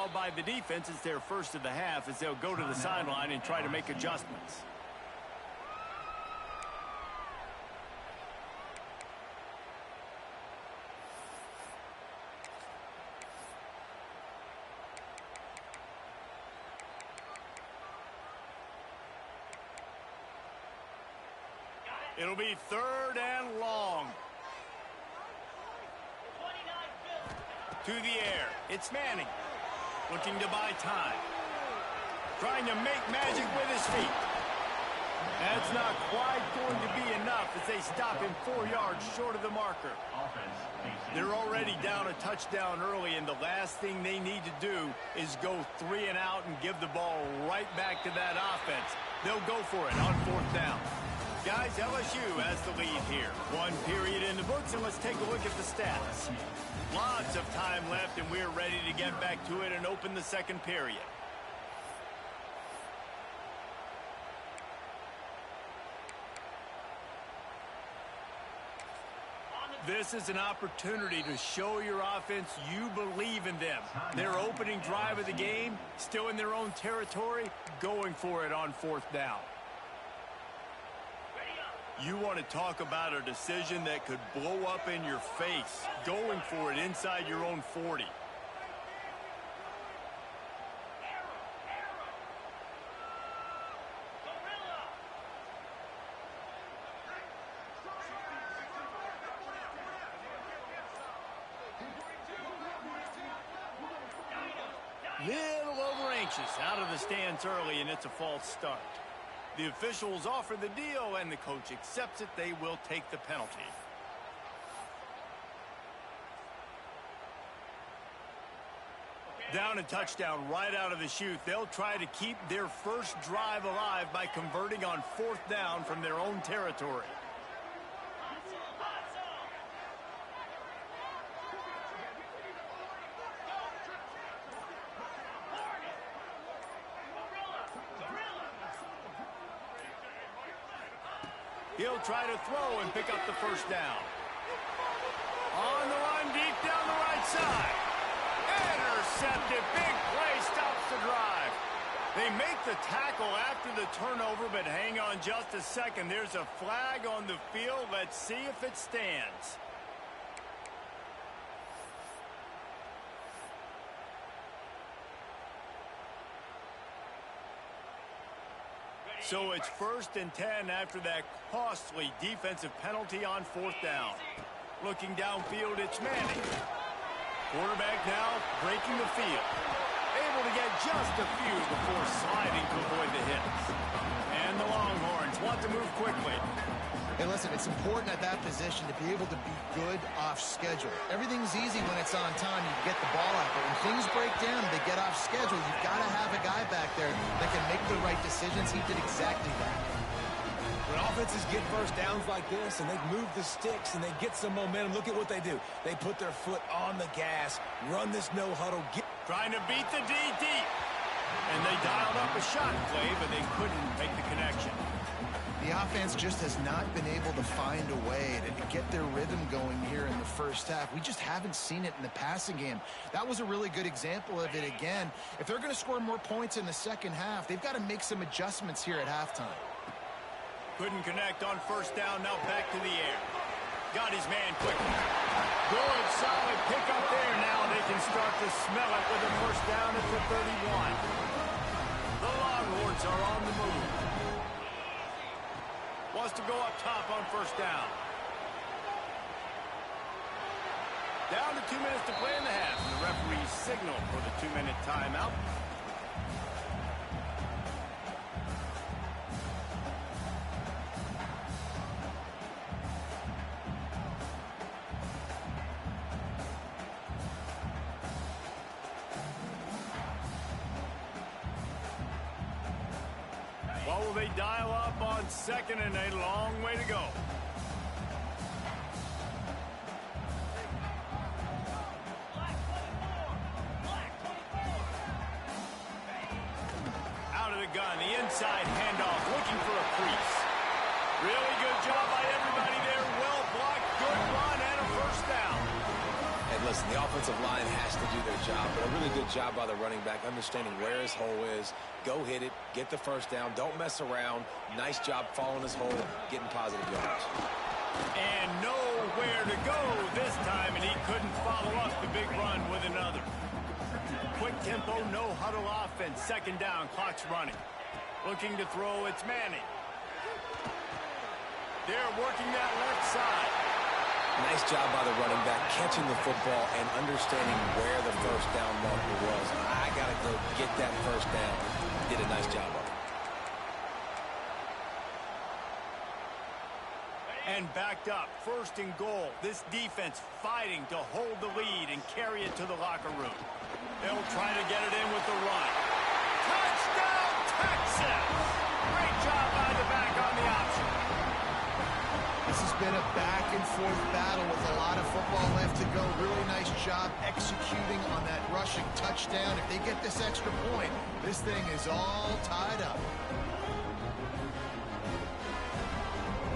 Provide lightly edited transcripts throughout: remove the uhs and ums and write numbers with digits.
call by the defense. It's their first of the half as they'll go to the sideline and try to make adjustments. It'll be 3rd and long. To the air. It's Manning. Looking to buy time. Trying to make magic with his feet. That's not quite going to be enough as they stop him 4 yards short of the marker. They're already down a touchdown early, and the last thing they need to do is go 3 and out and give the ball right back to that offense. They'll go for it on 4th down. Guys, LSU has the lead here. 1 period in the books, and let's take a look at the stats. Lots of time left, and we're ready to get back to it and open the 2nd period. This is an opportunity to show your offense you believe in them. Their opening drive of the game, still in their own territory, going for it on 4th down. You want to talk about a decision that could blow up in your face, going for it inside your own 40. Little over anxious, out of the stands early, and it's a false start. The officials offer the deal, and the coach accepts it. They will take the penalty. Down a touchdown right out of the chute. They'll try to keep their first drive alive by converting on 4th down from their own territory. He'll try to throw and pick up the 1st down. On the run, deep down the right side. Intercepted. Big play stops the drive. They make the tackle after the turnover, but hang on just a second. There's a flag on the field. Let's see if it stands. So it's 1st and 10 after that costly defensive penalty on 4th down. Looking downfield, it's Manning. Quarterback now breaking the field. Able to get just a few before sliding to avoid the hits. And the Longhorns want to move quickly. Hey, listen, it's important at that position to be able to be good off schedule. Everything's easy when it's on time. You get the ball out. But when things break down, they get off schedule. You've got to have a guy back there that can make the right decisions. He did exactly that. When offenses get first downs like this and they move the sticks and they get some momentum, look at what they do. They put their foot on the gas, run this no-huddle. Trying to beat the D deep. And they dialed up a shot play, but they couldn't make the connection. The offense just has not been able to find a way to get their rhythm going here in the 1st half. We just haven't seen it in the passing game. That was a really good example of it again. If they're going to score more points in the 2nd half, they've got to make some adjustments here at halftime. Couldn't connect on 1st down, now back to the air. Got his man quickly. Good, solid pickup there. Now they can start to smell it with a 1st down at the 31. The Longhorns are on the move. Wants to go up top on 1st down. Down to 2 minutes to play in the half. The referee signal for the 2-minute timeout. What will they dial up on 2nd and a long way to go? Out of the gun, the inside handoff, looking for a crease. Really good job by everybody there. Well blocked, good run, and a 1st down. Hey, Listen, the offensive line has to do their job, but a really good job by the running back, understanding where his hole is. Go hit it, get the first down, don't mess around. Nice job following his hole, getting positive yards. And nowhere to go this time, and he couldn't follow up the big run with another. Quick tempo, no huddle offense. Second down, clock's running. Looking to throw, it's Manning. They're working that left side. Nice job by the running back, catching the football and understanding where the first down marker was. I got to go get that first down. Did a nice job of it. And backed up, first and goal. This defense fighting to hold the lead and carry it to the locker room. They'll try to get it in with the run. Touchdown, Texas! Great job by the back on the option. This has been a back-and-forth battle with a lot of football left to go. Really nice job executing on that rushing touchdown. If they get this extra point, this thing is all tied up.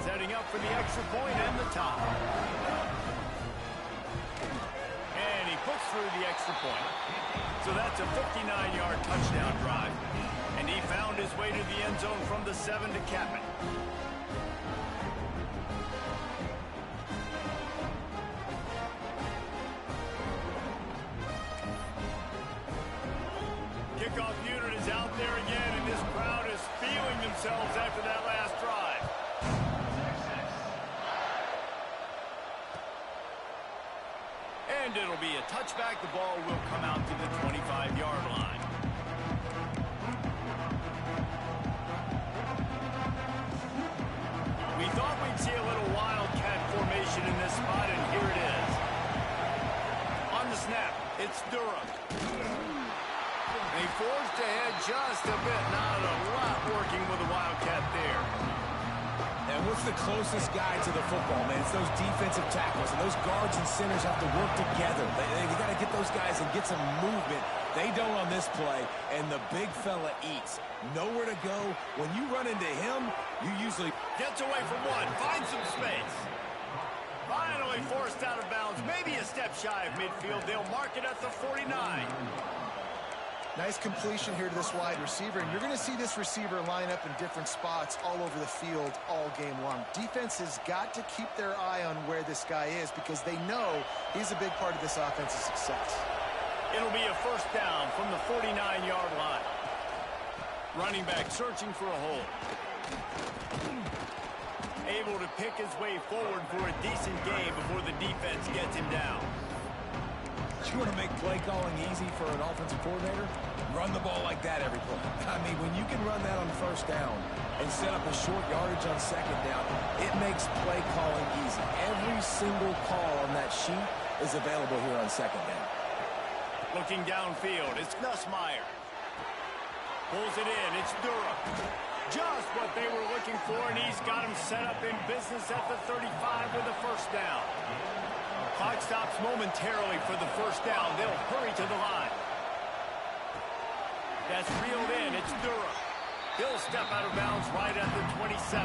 Setting up for the extra point and the top. And he puts through the extra point. So that's a 59-yard touchdown drive. And he found his way to the end zone from the 7 to cap it. Kickoff unit is out there again, and this crowd is feeling themselves after that last drive. And it'll be a touchback. The ball will come out to the 25-yard line. We thought we'd see a little wildcat formation in this spot, and here it is. On the snap, it's Durham. They forced ahead just a bit. Not a lot working with the wildcat there. And what's the closest guy to the football, man? It's those defensive tackles, and those guards and centers have to work together. They got to get those guys and get some movement. They don't on this play, and the big fella eats. Nowhere to go. When you run into him, you usually... Gets away from one, finds some space. Finally forced out of bounds, maybe a step shy of midfield. They'll mark it at the 49. Nice completion here to this wide receiver, and you're going to see this receiver line up in different spots all over the field all game long. Defense has got to keep their eye on where this guy is because they know he's a big part of this offensive success. It'll be a first down from the 49-yard line. Running back searching for a hole. Able to pick his way forward for a decent gain before the defense gets him down. You want to make play calling easy for an offensive coordinator? Run the ball like that every play. I mean, when you can run that on first down and set up a short yardage on second down, it makes play calling easy. Every single call on that sheet is available here on second down. Looking downfield, it's Nussmeier. Pulls it in, it's Durham. Just what they were looking for, and he's got him set up in business at the 35 with a first down. Clock stops momentarily for the first down. They'll hurry to the line. That's reeled in. It's Durham. He'll step out of bounds right at the 27.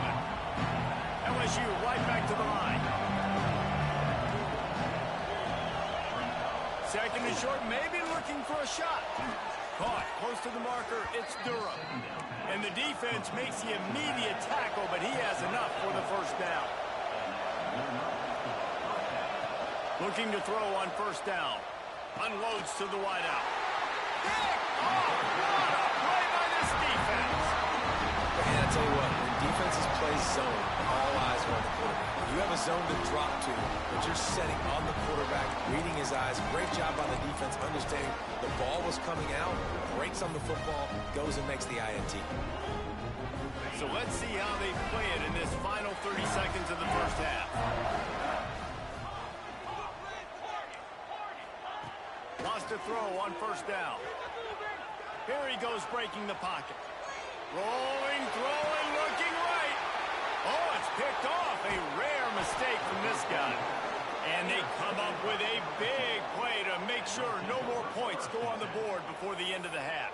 LSU right back to the line. Second and short, maybe looking for a shot. Caught close to the marker. It's Durham. And the defense makes the immediate tackle, but he has enough for the first down. Looking to throw on first down. Unloads to the wideout. Oh, what a play by this defense. And I tell you what, when defenses play zone, all eyes are on the quarterback. You have a zone to drop to, but you're setting on the quarterback, reading his eyes. Great job on the defense, understanding the ball was coming out, breaks on the football, goes and makes the INT. So let's see how they play it in this final 30 seconds of the first half. Lost a throw on first down. Here he goes breaking the pocket. Rolling, throwing, looking right. Oh, it's picked off. A rare mistake from this guy. And they come up with a big play to make sure no more points go on the board before the end of the half.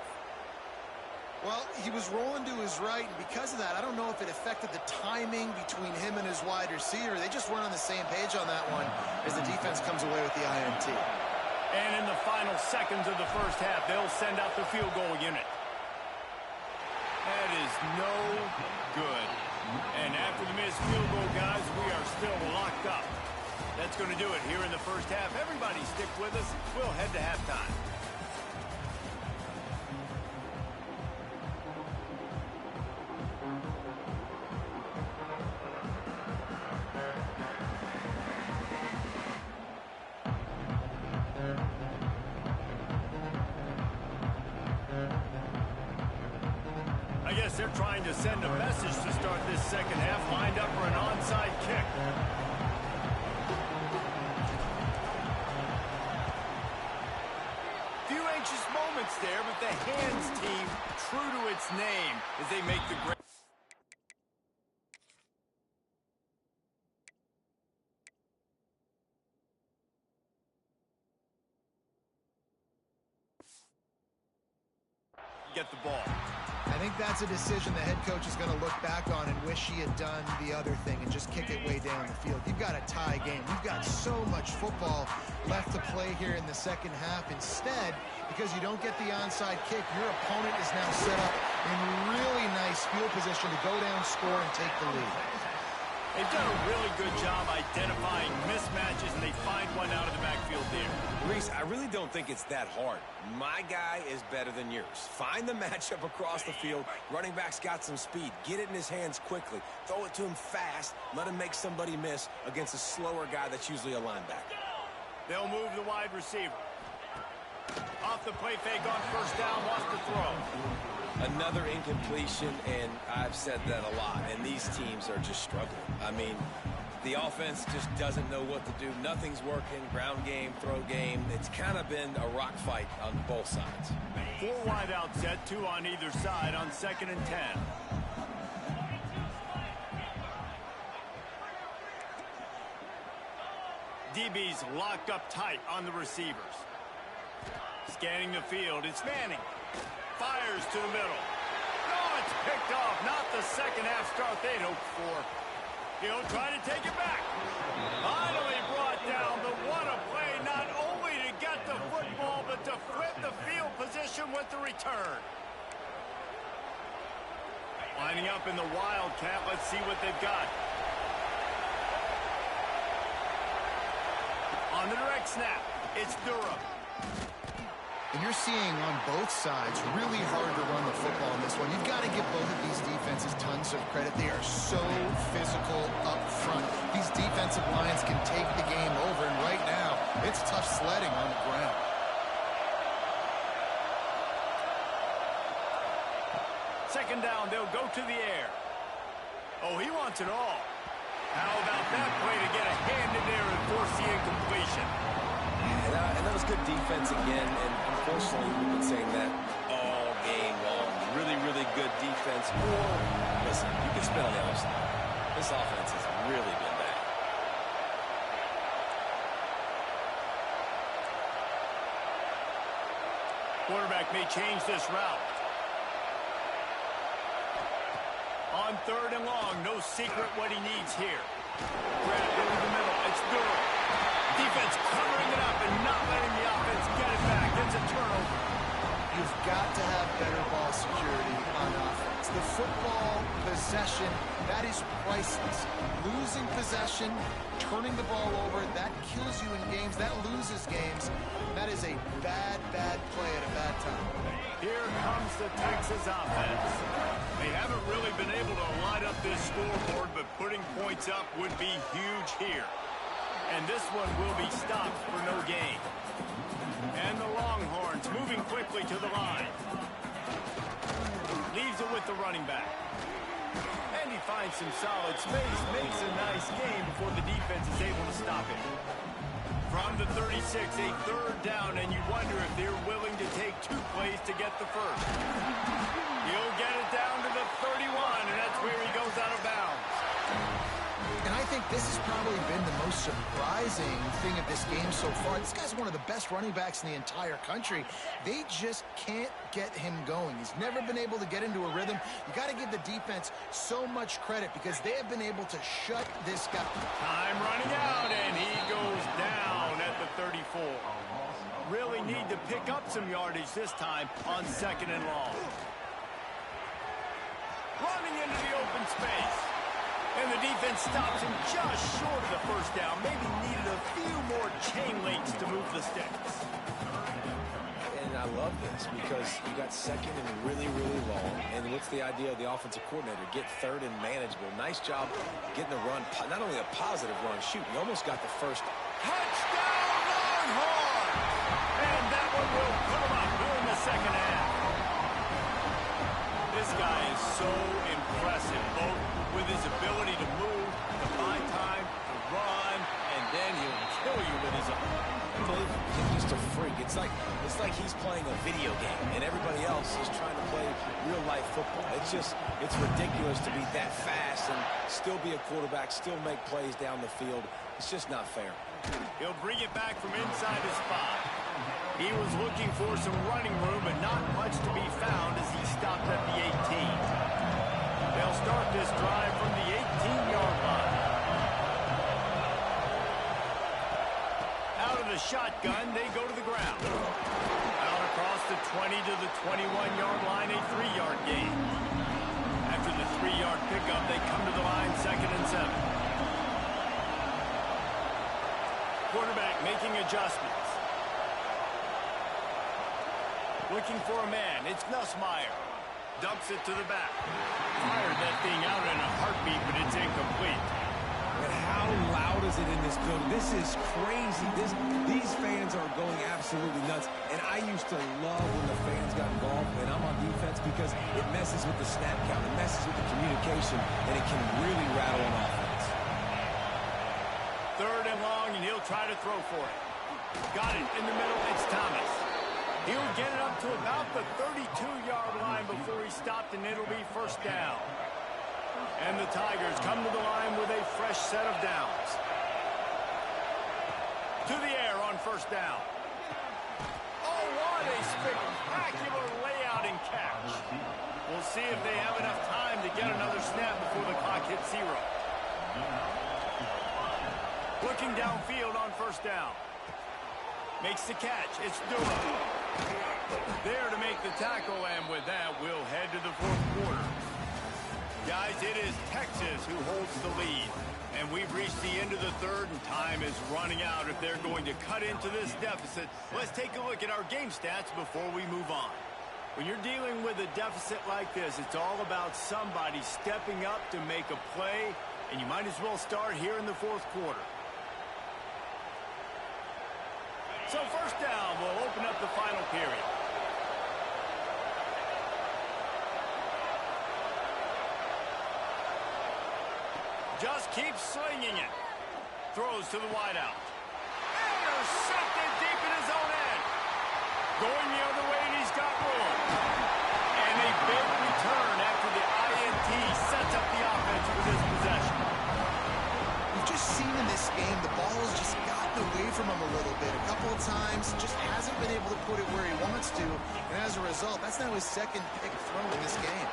Well, he was rolling to his right, and because of that, I don't know if it affected the timing between him and his wide receiver. They just weren't on the same page on that one as the defense comes away with the INT. And in the final seconds of the first half, they'll send out the field goal unit. That is no good. And after the missed field goal, guys, we are still locked up. That's going to do it here in the first half. Everybody stick with us. We'll head to halftime. I guess they're trying to send a message to start this second half, lined up for an onside kick. Few anxious moments there, but the hands team, true to its name, as they make the great... Get the ball. I think that's a decision the head coach is going to look back on and wish he had done the other thing and just kick it way down the field. You've got a tie game. You've got so much football left to play here in the second half. Instead, because you don't get the onside kick, your opponent is now set up in really nice field position to go down, score, and take the lead. They've done a really good job identifying mismatches, and they find one out of the backfield there. Reese, I really don't think it's that hard. My guy is better than yours. Find the matchup across the field. Running back's got some speed. Get it in his hands quickly. Throw it to him fast. Let him make somebody miss against a slower guy that's usually a linebacker. They'll move the wide receiver. Off the play fake on first down, wants to throw. Another incompletion, and I've said that a lot, and these teams are just struggling. I mean, the offense just doesn't know what to do. Nothing's working. Ground game, throw game. It's kind of been a rock fight on both sides. 4 wide out set, 2 on either side on 2nd and 10. DB's locked up tight on the receivers. Scanning the field, it's Manning. Fires to the middle. No, it's picked off. Not the second half start they'd hoped for. He'll try to take it back. Finally brought down, but what a play, not only to get the football, but to flip the field position with the return. Lining up in the Wildcat. Let's see what they've got. On the direct snap, it's Durham. And you're seeing on both sides really hard to run the football in this one. You've got to give both of these defenses tons of credit. They are so physical up front. These defensive lines can take the game over, and right now, it's tough sledding on the ground. Second down, they'll go to the air. Oh, he wants it all. How about that play to get a hand in there and force the incompletion? And that was good defense again, and unfortunately we've been saying that all game long. Really, really good defense. Or, listen, you can spin on the other side. This offense has really been bad. Quarterback may change this route. On 3rd and long, no secret what he needs here. Grab over the middle, it's Durham. Defense covering it up and not letting the offense get it back. It's a turnover. You've got to have better ball security on offense. The football possession, that is priceless. Losing possession, turning the ball over, that kills you in games. That loses games. That is a bad, bad play at a bad time. Here comes the Texas offense. They haven't really been able to light up this scoreboard, but putting points up would be huge here. And this one will be stopped for no gain. And the Longhorns moving quickly to the line. Leaves it with the running back. And he finds some solid space, makes a nice game before the defense is able to stop it. From the 36, a 3rd down, and you wonder if they're willing to take 2 plays to get the first. He'll get it down to the 31, and that's where he goes out of bounds. And I think this has probably been the most surprising thing of this game so far. This guy's one of the best running backs in the entire country. They just can't get him going. He's never been able to get into a rhythm. You got to give the defense so much credit because they have been able to shut this guy. Time running out, and he goes down at the 34. really need to pick up some yardage this time on 2nd and long. Running into the open space. And the defense stops him just short of the first down. Maybe needed a few more chain links to move the sticks. And I love this because you got 2nd and really, really long. And what's the idea of the offensive coordinator? Get 3rd and manageable. Nice job getting the run. Not only a positive run, shoot, you almost got the first. Touchdown, Longhorns! And that one will put him up here in the 2nd half. This guy is so impressive, both with his ability to move, to buy time, to run, and then he'll kill you with his own. He's just a freak. It's like he's playing a video game, and everybody else is trying to play real-life football. It's ridiculous to be that fast and still be a quarterback, still make plays down the field. It's just not fair. He'll bring it back from inside his 5. He was looking for some running room, but not much to be found as he stopped at the 18. They'll start this drive from the 18-yard line. Out of the shotgun, they go to the ground. Out across the 20 to the 21-yard line, a 3-yard gain. After the 3-yard pickup, they come to the line, 2nd and 7. Quarterback making adjustments. Looking for a man. It's Nussmeier. Dumps it to the back. Fired that thing out in a heartbeat, but it's incomplete. And how loud is it in this building? This is crazy. These fans are going absolutely nuts. And I used to love when the fans got involved, and I'm on defense because it messes with the snap count. It messes with the communication, and it can really rattle an offense. 3rd and long, and he'll try to throw for it. Got it in the middle. It's Thomas. He'll get it up to about the 32-yard line before he stopped, and it'll be 1st down. And the Tigers come to the line with a fresh set of downs. To the air on 1st down. Oh, what a spectacular layout and catch. We'll see if they have enough time to get another snap before the clock hits 0. Looking downfield on 1st down. Makes the catch. It's Dula. There to make the tackle, and with that, we'll head to the 4th quarter. Guys, it is Texas who holds the lead. And we've reached the end of the 3rd, and time is running out if they're going to cut into this deficit. Let's take a look at our game stats before we move on. When you're dealing with a deficit like this, it's all about somebody stepping up to make a play, and you might as well start here in the 4th quarter. So 1st down will open up the final period. Just keeps slinging it. Throws to the wideout. Intercepted deep in his own end. Going the other way, and he's got room. And a big return after the INT sets up the offense with his possession. We've just seen in this game, the ball has just gotten away from him a little bit. A couple of times, just hasn't been able to put it where he wants to. And as a result, that's now his 2nd pick throw in this game.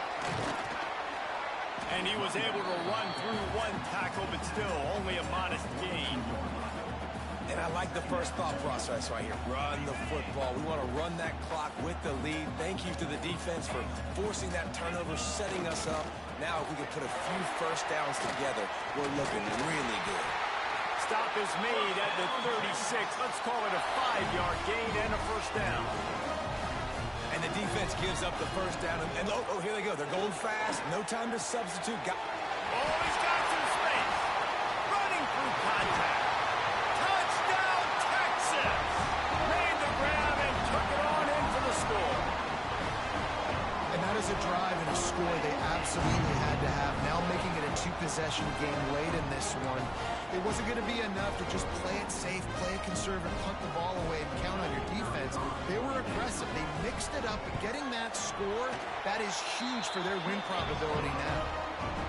And he was able to run through 1 tackle, but still only a modest gain. And I like the first thought process right here. Run the football. We want to run that clock with the lead. Thank you to the defense for forcing that turnover, setting us up. Now, if we can put a few 1st downs together, we're looking really good. Stop is made at the 36. Let's call it a 5-yard gain and a 1st down. And the defense gives up the 1st down. And oh, here they go. They're going fast. No time to substitute. Oh, he's got some space. Running through contact. Touchdown, Texas. Made the grab and took it on in for the score. And that is a drive and a score they absolutely had to have. Now making it a 2-possession game late in this one. It wasn't going to be enough to just play it safe, play it conservative, punt the ball away, and count on your defense. They were aggressive. They mixed it up. But getting that score, that is huge for their win probability now.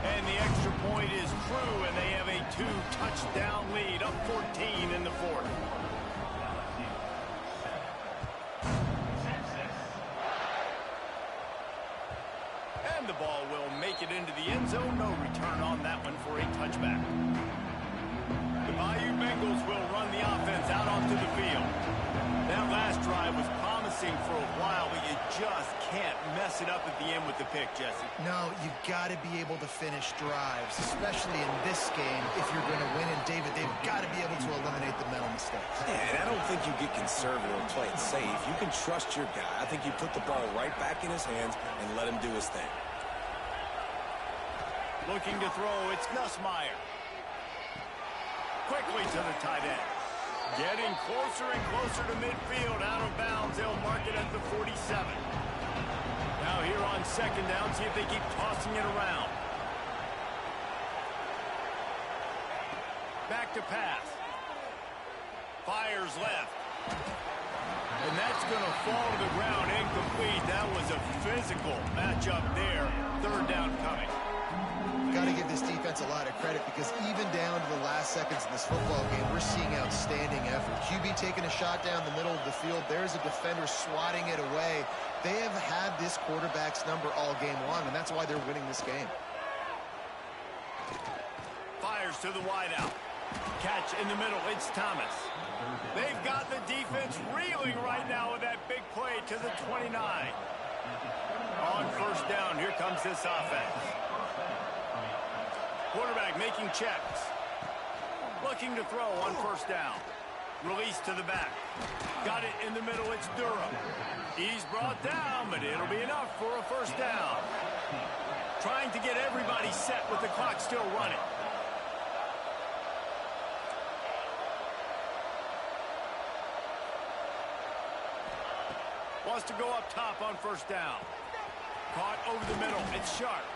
And the extra point is true, and they have a 2-touchdown lead, up 14 in the 4th. And the ball will make it into the end zone. No return on that one for a touchback. The Bayou Bengals will run the offense out onto the field. That last drive was promising for a while, but you just can't mess it up at the end with the pick, Jesse. No, you've got to be able to finish drives, especially in this game if you're going to win. And, David, they've got to be able to eliminate the mental mistakes. Yeah, and I don't think you get conservative and play it safe. You can trust your guy. I think you put the ball right back in his hands and let him do his thing. Looking to throw, it's Nussmeier. Quickly to the tight end. Getting closer and closer to midfield, out of bounds. They'll mark it at the 47. Now here on second down, see if they keep tossing it around. Back to pass. Fires left. And that's going to fall to the ground incomplete. That was a physical matchup there. Third down coming. Got to give this defense a lot of credit because even down to the last seconds of this football game, we're seeing outstanding effort. QB taking a shot down the middle of the field. There's a defender swatting it away. They have had this quarterback's number all game long, and that's why they're winning this game. Fires to the wideout. Catch in the middle. It's Thomas. They've got the defense reeling right now with that big play to the 29. On first down, here comes this offense. Quarterback making checks. Looking to throw on first down. Release to the back. Got it in the middle. It's Durham. He's brought down, but it'll be enough for a first down. Trying to get everybody set with the clock still running. Wants to go up top on first down. Caught over the middle. It's Sharp.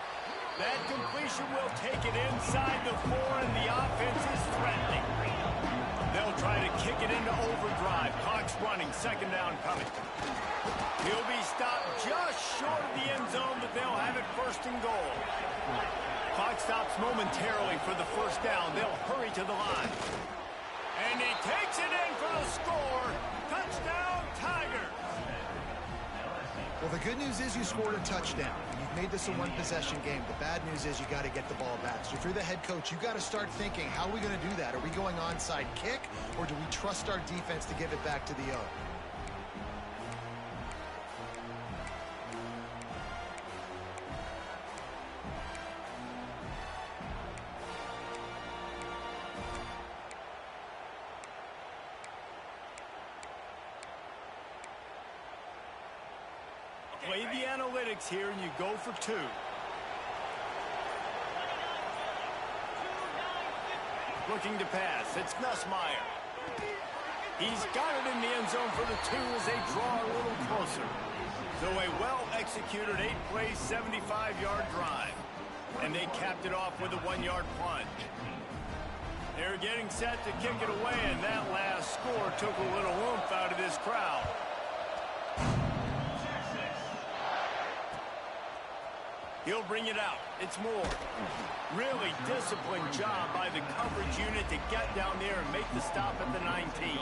That completion will take it inside the 4, and the offense is threatening. They'll try to kick it into overdrive. Clock's running. Second down coming. He'll be stopped just short of the end zone, but they'll have it first and goal. Clock stops momentarily for the first down. They'll hurry to the line. And he takes it in for the score. Touchdown, Tigers. Well, the good news is you scored a touchdown. You've made this a one-possession game. The bad news is you got to get the ball back. So if you're the head coach, you got to start thinking, how are we going to do that? Are we going onside kick, or do we trust our defense to give it back to the O? Play the analytics here, and you go for 2. Looking to pass. It's Nussmeier. He's got it in the end zone for the 2 as they draw a little closer. So a well-executed 8-play, 75-yard drive. And they capped it off with a 1-yard plunge. They're getting set to kick it away, and that last score took a little oomph out of this crowd. He'll bring it out. It's Moore. Really disciplined job by the coverage unit to get down there and make the stop at the 19.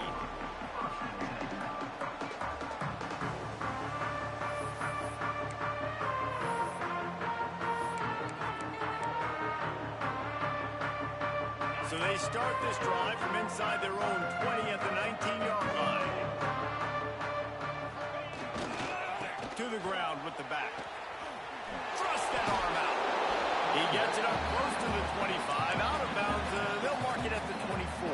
So they start this drive from inside their own 20 at the 19-yard line. To the ground with the back. Thrust that arm out. He gets it up close to the 25. Out of bounds. They'll mark it at the 24.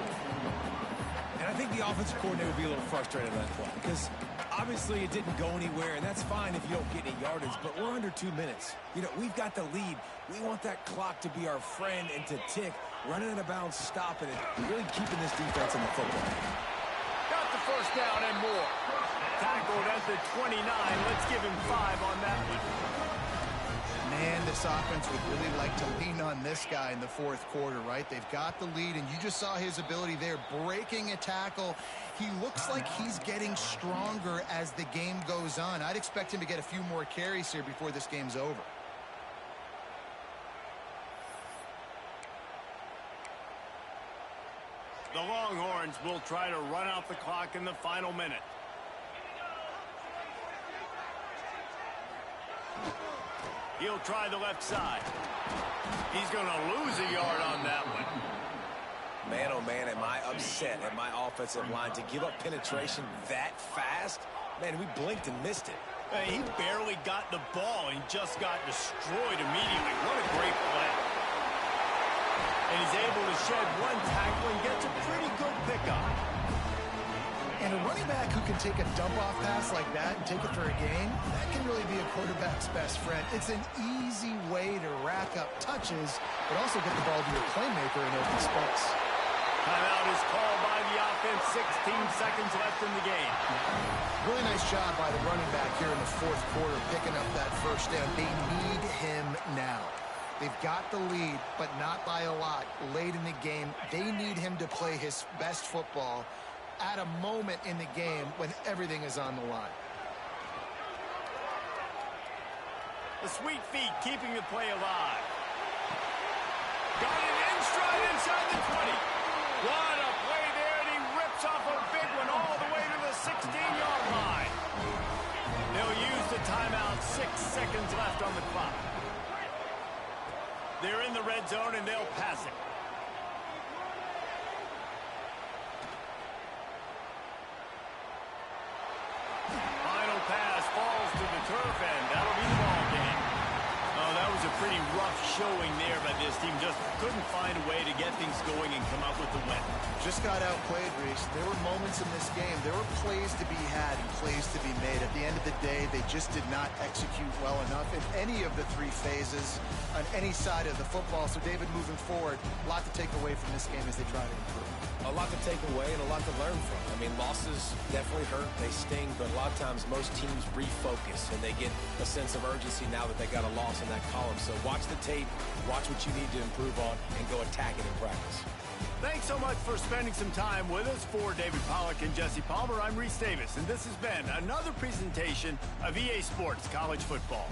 And I think the offensive coordinator will be a little frustrated on that play because obviously it didn't go anywhere, and that's fine if you don't get any yardage, but we're under 2 minutes. You know, we've got the lead. We want that clock to be our friend and to tick, running out of bounds, stopping it, really keeping this defense in the football. Got the first down and more. Tackled at the 29. Let's give him 5 on that one. Man, this offense would really like to lean on this guy in the fourth quarter, right? They've got the lead, and you just saw his ability there, breaking a tackle. He looks like he's getting stronger as the game goes on. I'd expect him to get a few more carries here before this game's over. The Longhorns will try to run out the clock in the final minute. He'll try the left side. He's going to lose a yard on that one. Man, oh man, am I upset at my offensive line to give up penetration that fast? Man, we blinked and missed it. Hey, he barely got the ball and just got destroyed immediately. What a great play. And he's able to shed one tackle and gets a pretty good pickup. And a running back who can take a dump-off pass like that and take it for a gain, that can really be a quarterback's best friend. It's an easy way to rack up touches, but also get the ball to your playmaker in open space. Timeout is called by the offense. 16 seconds left in the game. Really nice job by the running back here in the fourth quarter, picking up that first down. They need him now. They've got the lead, but not by a lot. Late in the game, they need him to play his best football at a moment in the game when everything is on the line. The sweet feet keeping the play alive. Got it in stride inside the 20. What a play there, and he rips off a big one all the way to the 16-yard line. They'll use the timeout. 6 seconds left on the clock. They're in the red zone, and they'll pass it. Final pass falls to the turf, and that'll be the ball game. Oh, that was a pretty rough showing there by this team. Just couldn't find a way to get things going and come up with the win. Just got outplayed, Reese. There were moments in this game. There were plays to be had and plays to be made. At the end of the day, they just did not execute well enough in any of the three phases on any side of the football. So, David, moving forward, a lot to take away from this game as they try to improve. A lot to take away and a lot to learn from. I mean, losses definitely hurt. They sting, but a lot of times most teams refocus and they get a sense of urgency now that they got a loss in that column. So watch the tape, watch what you need to improve on, and go attack it in practice. Thanks so much for spending some time with us. For David Pollack and Jesse Palmer, I'm Reese Davis, and this has been another presentation of EA Sports College Football.